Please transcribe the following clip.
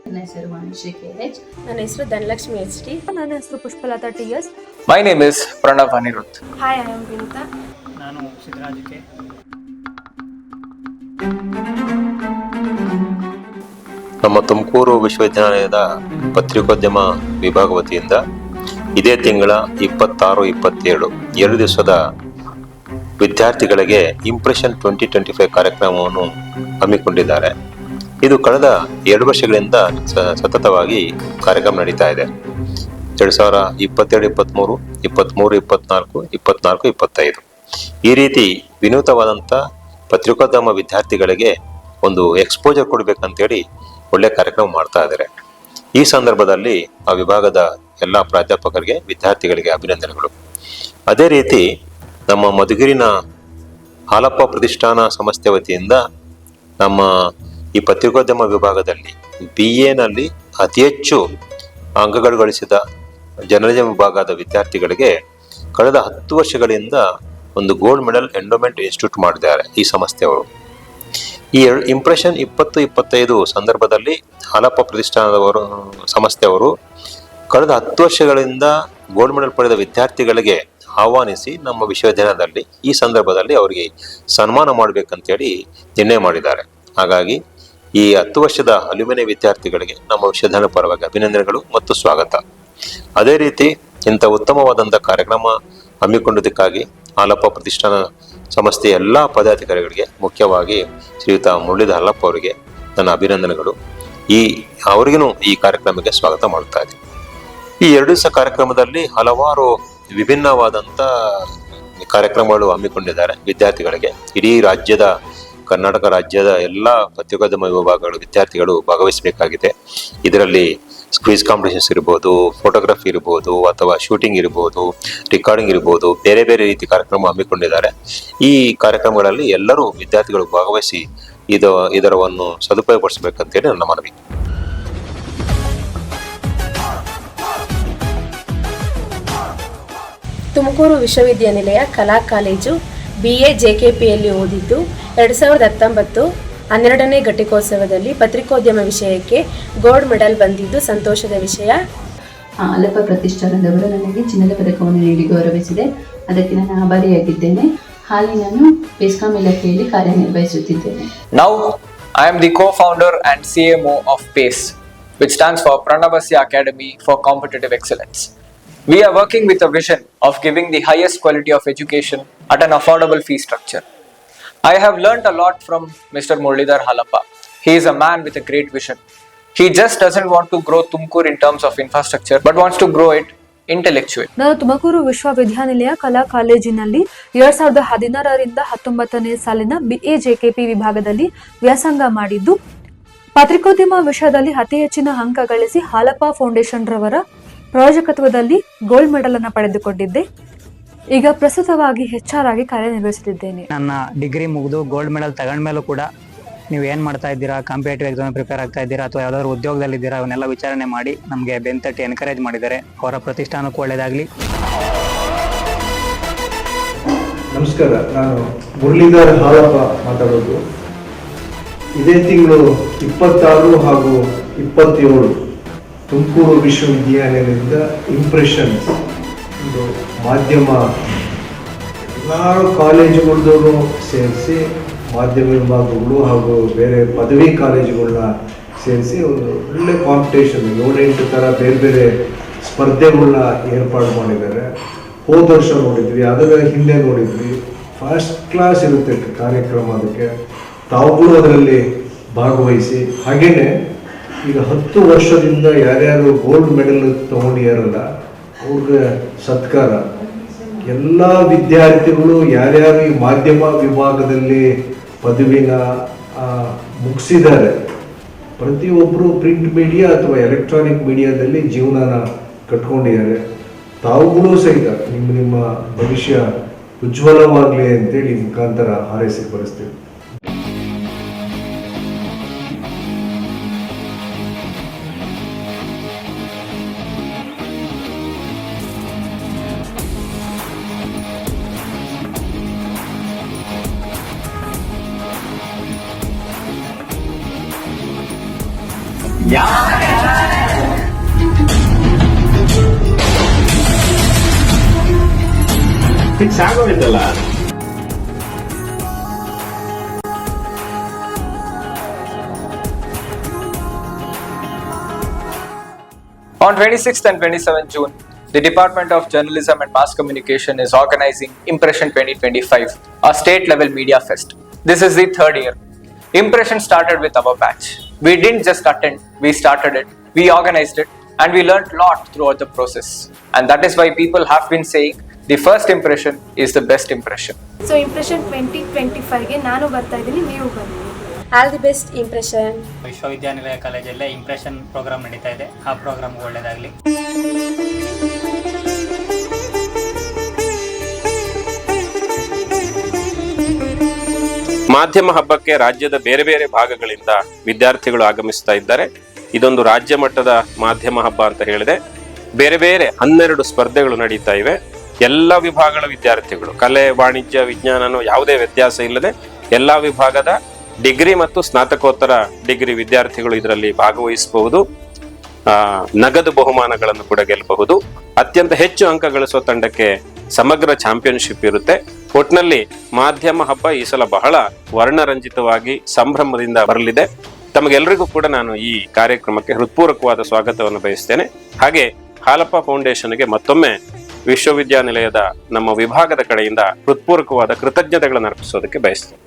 ನನ್ನ ಹೆಸರು ಮನುಷ್ಯ KH. ನನ್ನ ಹೆಸರು ಧನಲಕ್ಷ್ಮಿ HD. ನನ್ನ ಹೆಸರು Pushpalatha TS. My name is Pranav Anirudh. Hi, I am Vinita. ನಾನು ಸಿದ್ದರಾಜ್ ಕೆ. ನಮ್ಮ ತುಮಕೂರು ವಿಶ್ವವಿದ್ಯಾಲಯದ ಪತ್ರಿಕೋದ್ಯಮ ವಿಭಾಗ ವತಿಯಿಂದ ಇದೇ ತಿಂಗಳ 26, 27 2 ದಿವಸದ ವಿದ್ಯಾರ್ಥಿಗಳಿಗೆ ಇಂಪ್ರೆಷನ್ 2025 ಕಾರ್ಯಕ್ರಮವನ್ನು ಹಮ್ಮಿಕೊಂಡಿದ್ದಾರೆ. ಇದು ಕಳೆದ 2 ವರ್ಷಗಳಿಂದ ಸತತವಾಗಿ ಕಾರ್ಯಕ್ರಮ ನಡೀತಾ ಇದೆ. 2022, 23, 23, 24, 24, 25 ಈ ರೀತಿ ವಿನೂತವಾದಂಥ ಪತ್ರಿಕೋದ್ಯಮ ವಿದ್ಯಾರ್ಥಿಗಳಿಗೆ ಒಂದು ಎಕ್ಸ್ಪೋಜರ್ ಕೊಡಬೇಕಂತೇಳಿ ಒಳ್ಳೆ ಕಾರ್ಯಕ್ರಮ ಮಾಡ್ತಾ ಇದ್ದಾರೆ. ಈ ಸಂದರ್ಭದಲ್ಲಿ ಆ ವಿಭಾಗದ ಎಲ್ಲ ಪ್ರಾಧ್ಯಾಪಕರಿಗೆ, ವಿದ್ಯಾರ್ಥಿಗಳಿಗೆ ಅಭಿನಂದನೆಗಳು. ಅದೇ ರೀತಿ ನಮ್ಮ ಮಧುಗಿರಿನ ಹಾಲಪ್ಪ ಪ್ರತಿಷ್ಠಾನ ಸಂಸ್ಥೆ ವತಿಯಿಂದ ನಮ್ಮ ಈ ಪತ್ರಿಕೋದ್ಯಮ ವಿಭಾಗದಲ್ಲಿ BA ನಲ್ಲಿ ಅತಿ ಹೆಚ್ಚು ಅಂಕಗಳು ಗಳಿಸಿದ ಜರ್ನಲಿಸಂ ವಿಭಾಗದ ವಿದ್ಯಾರ್ಥಿಗಳಿಗೆ ಕಳೆದ 10 ವರ್ಷಗಳಿಂದ ಒಂದು ಗೋಲ್ಡ್ ಮೆಡಲ್ ಎಂಡೋಮೆಂಟ್ ಇನ್ಸ್ಟಿಟ್ಯೂಟ್ ಮಾಡಿದ್ದಾರೆ ಈ ಸಂಸ್ಥೆಯವರು. ಈ ಇಂಪ್ರೆಷನ್ 2025 ಸಂದರ್ಭದಲ್ಲಿ ಹಾಲಪ್ಪ ಪ್ರತಿಷ್ಠಾನದವರು ಸಂಸ್ಥೆಯವರು ಕಳೆದ 10 ವರ್ಷಗಳಿಂದ ಗೋಲ್ಡ್ ಮೆಡಲ್ ಪಡೆದ ವಿದ್ಯಾರ್ಥಿಗಳಿಗೆ ಆಹ್ವಾನಿಸಿ ನಮ್ಮ ವಿಶ್ವವಿದ್ಯಾಲಯದಲ್ಲಿ ಈ ಸಂದರ್ಭದಲ್ಲಿ ಅವರಿಗೆ ಸನ್ಮಾನ ಮಾಡಬೇಕಂತೇಳಿ ನಿರ್ಣಯ ಮಾಡಿದ್ದಾರೆ. ಹಾಗಾಗಿ ಈ 10 ವರ್ಷದ ಅಲ್ಯುಮಿನಿ ವಿದ್ಯಾರ್ಥಿಗಳಿಗೆ ನಮ್ಮ ವಿಶ್ವವಿದ್ಯಾಲಯ ಪರವಾಗಿ ಅಭಿನಂದನೆಗಳು ಮತ್ತು ಸ್ವಾಗತ. ಅದೇ ರೀತಿ ಇಂಥ ಉತ್ತಮವಾದಂಥ ಕಾರ್ಯಕ್ರಮ ಹಮ್ಮಿಕೊಂಡದಕ್ಕಾಗಿ ಹಾಲಪ್ಪ ಪ್ರತಿಷ್ಠಾನ ಸಂಸ್ಥೆಯ ಎಲ್ಲ ಪದಾಧಿಕಾರಿಗಳಿಗೆ, ಮುಖ್ಯವಾಗಿ ಶ್ರೀಯುತ ಮುರಳೀಧರ್ ಹಲ್ಲಪ್ಪ ಅವರಿಗೆ ನನ್ನ ಅಭಿನಂದನೆಗಳು. ಅವರಿಗೂ ಈ ಕಾರ್ಯಕ್ರಮಕ್ಕೆ ಸ್ವಾಗತ ಮಾಡ್ತಾ ಇದ್ದೀನಿ. ಈ 2 ದಿವಸ ಕಾರ್ಯಕ್ರಮದಲ್ಲಿ ಹಲವಾರು ವಿಭಿನ್ನವಾದಂಥ ಕಾರ್ಯಕ್ರಮಗಳು ಹಮ್ಮಿಕೊಂಡಿದ್ದಾರೆ ವಿದ್ಯಾರ್ಥಿಗಳಿಗೆ. ಇಡೀ ರಾಜ್ಯದ, ಕರ್ನಾಟಕ ರಾಜ್ಯದ ಎಲ್ಲ ಪತ್ರಿಕೋದ್ಯಮ ವಿಭಾಗಗಳು ವಿದ್ಯಾರ್ಥಿಗಳು ಭಾಗವಹಿಸಬೇಕಾಗಿದೆ. ಇದರಲ್ಲಿ ಕ್ವಿಜ್ ಕಾಂಪಿಟೇಷನ್ಸ್ ಇರ್ಬೋದು, ಫೋಟೋಗ್ರಫಿ ಇರ್ಬೋದು, ಅಥವಾ ಶೂಟಿಂಗ್ ಇರ್ಬೋದು, ರೆಕಾರ್ಡಿಂಗ್ ಇರ್ಬೋದು, ಬೇರೆ ಬೇರೆ ರೀತಿ ಕಾರ್ಯಕ್ರಮ ಹಮ್ಮಿಕೊಂಡಿದ್ದಾರೆ. ಈ ಕಾರ್ಯಕ್ರಮಗಳಲ್ಲಿ ಎಲ್ಲರೂ ವಿದ್ಯಾರ್ಥಿಗಳು ಭಾಗವಹಿಸಿ ಇದರವನ್ನು ಸದುಪಯೋಗಪಡಿಸಬೇಕಂತೇಳಿ ನನ್ನ ಮನವಿ. ತುಮಕೂರು ವಿಶ್ವವಿದ್ಯಾನಿಲಯ ಕಲಾ ಕಾಲೇಜು BA JKPಯಲ್ಲಿ ಓದಿದ್ದು 2019 12ನೇ ಘಟಿಕೋತ್ಸವದಲ್ಲಿ ಪತ್ರಿಕೋದ್ಯಮ ವಿಷಯಕ್ಕೆ ಗೋಲ್ಡ್ ಮೆಡಲ್ ಬಂದಿದ್ದು ಸಂತೋಷದ ವಿಷಯ. ಹಾಲಪ್ಪ ಪ್ರತಿಷ್ಠಾನದವರು ನನಗೆ ಚಿನ್ನದ ಪದಕವನ್ನು ನೀಡಿ ಗೌರವಿಸಿದೆ. ಅದಕ್ಕೆ ನಾನು ಆಭಾರಿಯಾಗಿದ್ದೇನೆ. ಹಾಲಿ ನಾನು ಬೆಸ್ಕಾಂ ಇಲಾಖೆಯಲ್ಲಿ ಕಾರ್ಯನಿರ್ವಹಿಸುತ್ತಿದ್ದೇನೆ. Now I am the co-founder and CMO of PACE, which stands for Pranabhasya Academy for Competitive Excellence. We are working with a vision of giving the highest quality of education at an affordable fee structure. I have learnt a lot from Mr. Muralidhar Halappa. He is a man with a great vision. He just doesn't want to grow Tumkur in terms of infrastructure, but wants to grow it intellectually. ನಾನು ತುಮಕೂರು ವಿಶ್ವವಿದ್ಯಾನಿಲಯ ಕಲಾ ಕಾಲೇಜಿನಲ್ಲಿ 2016ರಿಂದ 19ನೇ ಸಾಲಿನ BA JKP ವಿಭಾಗದಲ್ಲಿ ವ್ಯಾಸಂಗ ಮಾಡಿದ್ದು, ಪತ್ರಿಕೋದ್ಯಮ ವಿಷಯದಲ್ಲಿ ಅತಿ ಹೆಚ್ಚಿನ ಅಂಕ ಗಳಿಸಿ ಹಾಲಪ್ಪ ಫೌಂಡೇಶನ್ ರವರ ಪ್ರಾಯೋಜಕತ್ವದಲ್ಲಿ ಗೋಲ್ಡ್ ಮೆಡಲ್ ಅನ್ನು ಪಡೆದುಕೊಂಡಿದ್ದೆ. ಈಗ ಪ್ರಸ್ತುತವಾಗಿ HR ಆಗಿ ಕಾರ್ಯನಿರ್ವಹಿಸುತ್ತಿದ್ದೇನೆ. ನನ್ನ ಡಿಗ್ರಿ ಮುಗಿದು ಗೋಲ್ಡ್ ಮೆಡಲ್ ತಗೊಂಡ್ಮೇಲೂ ಕೂಡ ನೀವು ಏನು ಮಾಡ್ತಾ ಇದ್ದೀರಾ, ಕಾಂಪಿಟೇಟಿವ್ ಎಕ್ಸಾಮ್ ಪ್ರಿಪೇರ್ ಆಗ್ತಾ ಇದ್ದೀರಾ ಅಥವಾ ಯಾವ್ದಾದ್ರು ಉದ್ಯೋಗದಲ್ಲಿದ್ದೀರಾ, ಅವನ್ನೆಲ್ಲ ವಿಚಾರಣೆ ಮಾಡಿ ನಮಗೆ ಬೆಂತಟ್ಟಿ ಎನ್ಕರೇಜ್ ಮಾಡಿದ್ದಾರೆ. ಅವರ ಪ್ರತಿಷ್ಠಾನಕ್ಕೂ ಒಳ್ಳೆಯದಾಗಲಿ. ನಮಸ್ಕಾರ, ನಾನು ಮುರಳೀಧರ್ ಹಾಲಪ್ಪ ಮಾತಾಡೋದು. ಇದೇ ತಿಂಗಳು 26 ಹಾಗೂ 27 ತುಮಕೂರು ವಿಶ್ವವಿದ್ಯಾಲಯದಿಂದ ಇಂಪ್ರೆಷನ್ ಒಂದು ಮಾಧ್ಯಮ ಎಲ್ಲ ಕಾಲೇಜುಗಳದ್ದು ಸೇರಿಸಿ, ಮಾಧ್ಯಮ ವಿಭಾಗಗಳು ಹಾಗೂ ಬೇರೆ ಪದವಿ ಕಾಲೇಜುಗಳನ್ನ ಸೇರಿಸಿ ಒಂದು ಒಳ್ಳೆ ಕಾಂಪಿಟೇಷನ್ 7-8 ಥರ ಬೇರೆ ಬೇರೆ ಸ್ಪರ್ಧೆಗಳನ್ನ ಏರ್ಪಾಡು ಮಾಡಿದ್ದಾರೆ. ಹೋದ ವರ್ಷ ನೋಡಿದ್ವಿ, ಅದರ ಹಿಂದೆ ನೋಡಿದ್ವಿ. ಫಸ್ಟ್ ಕ್ಲಾಸ್ ಇರುತ್ತೆ ಕಾರ್ಯಕ್ರಮ. ಅದಕ್ಕೆ ತಾವುಗಳು ಅದರಲ್ಲಿ ಭಾಗವಹಿಸಿ. ಹಾಗೆಯೇ ಈಗ 10 ವರ್ಷದಿಂದ ಯಾರ್ಯಾರು ಗೋಲ್ಡ್ ಮೆಡಲ್ ತೊಗೊಂಡಿಯಾರಲ್ಲ ಅವ್ರಿಗೆ ಸತ್ಕಾರ. ಎಲ್ಲ ವಿದ್ಯಾರ್ಥಿಗಳು ಯಾರ್ಯಾರು ಈ ಮಾಧ್ಯಮ ವಿಭಾಗದಲ್ಲಿ ಪದವಿನ ಮುಗಿಸಿದ್ದಾರೆ, ಪ್ರತಿಯೊಬ್ಬರು ಪ್ರಿಂಟ್ ಮೀಡಿಯಾ ಅಥವಾ ಎಲೆಕ್ಟ್ರಾನಿಕ್ ಮೀಡಿಯಾದಲ್ಲಿ ಜೀವನನ ಕಟ್ಕೊಂಡಿದ್ದಾರೆ. ತಾವುಗಳು ಸಹಿತ ನಿಮ್ಮ ಭವಿಷ್ಯ ಉಜ್ವಲವಾಗಲಿ ಅಂತೇಳಿ ಮುಖಾಂತರ ಹಾರೈಸಿ ಬರೆಸ್ತೀವಿ. Yeah. ಫಿಕ್ಸ್ ಆಗೋಯ್ತಲ್ಲ. On 26th and 27th June, the Department of Journalism and Mass Communication is organizing Impression 2025, a state-level media fest. This is the third year. Impression started with our batch. We didn't just attend, we started it, we organized it, and we learned a lot throughout the process. And that is why people have been saying the first impression is the best impression. So impression 2025ಗೆ ನಾನು ಬರ್ತಾ ಇದ್ದೀನಿ, ನೀವು ಬನ್ನಿ. All the best impression. ವಿಶ್ವವಿದ್ಯಾನಿಲಯ ಕಾಲೇಜಲ್ಲೇ impression program ನಡೀತಾ ಇದೆ. ಆ ಪ್ರೋಗ್ರಾಮ್ ಒಳ್ಳೆಯದಾಗಲಿ. ಮಾಧ್ಯಮ ಹಬ್ಬಕ್ಕೆ ರಾಜ್ಯದ ಬೇರೆ ಬೇರೆ ಭಾಗಗಳಿಂದ ವಿದ್ಯಾರ್ಥಿಗಳು ಆಗಮಿಸ್ತಾ ಇದ್ದಾರೆ. ಇದೊಂದು ರಾಜ್ಯ ಮಟ್ಟದ ಮಾಧ್ಯಮ ಹಬ್ಬ ಅಂತ ಹೇಳಿದೆ. ಬೇರೆ ಬೇರೆ 12 ಸ್ಪರ್ಧೆಗಳು ನಡೀತಾ ಇವೆ. ಎಲ್ಲ ವಿಭಾಗಗಳ ವಿದ್ಯಾರ್ಥಿಗಳು, ಕಲೆ, ವಾಣಿಜ್ಯ, ವಿಜ್ಞಾನನೂ ಯಾವುದೇ ವ್ಯತ್ಯಾಸ ಇಲ್ಲದೆ ಎಲ್ಲಾ ವಿಭಾಗದ ಡಿಗ್ರಿ ಮತ್ತು ಸ್ನಾತಕೋತ್ತರ ಡಿಗ್ರಿ ವಿದ್ಯಾರ್ಥಿಗಳು ಇದರಲ್ಲಿ ಭಾಗವಹಿಸಬಹುದು. ನಗದು ಬಹುಮಾನಗಳನ್ನು ಕೂಡ ಗೆಲ್ಲಬಹುದು. ಅತ್ಯಂತ ಹೆಚ್ಚು ಅಂಕ ಗಳಿಸುವ ತಂಡಕ್ಕೆ ಸಮಗ್ರ ಚಾಂಪಿಯನ್ಶಿಪ್ ಇರುತ್ತೆ. ಒಟ್ನಲ್ಲಿ ಮಾಧ್ಯಮ ಹಬ್ಬ ಈ ಸಲ ಬಹಳ ವರ್ಣರಂಜಿತವಾಗಿ ಸಂಭ್ರಮದಿಂದ ಬರಲಿದೆ. ತಮಗೆಲ್ಲರಿಗೂ ಕೂಡ ನಾನು ಈ ಕಾರ್ಯಕ್ರಮಕ್ಕೆ ಹೃತ್ಪೂರ್ವಕವಾದ ಸ್ವಾಗತವನ್ನು ಬಯಸ್ತೇನೆ. ಹಾಗೆ ಹಾಲಪ್ಪ ಫೌಂಡೇಶನ್ಗೆ ಮತ್ತೊಮ್ಮೆ ವಿಶ್ವವಿದ್ಯಾನಿಲಯದ ನಮ್ಮ ವಿಭಾಗದ ಕಡೆಯಿಂದ ಹೃತ್ಪೂರ್ವಕವಾದ ಕೃತಜ್ಞತೆಗಳನ್ನು ಅರ್ಪಿಸೋದಕ್ಕೆ ಬಯಸ್ತೇನೆ.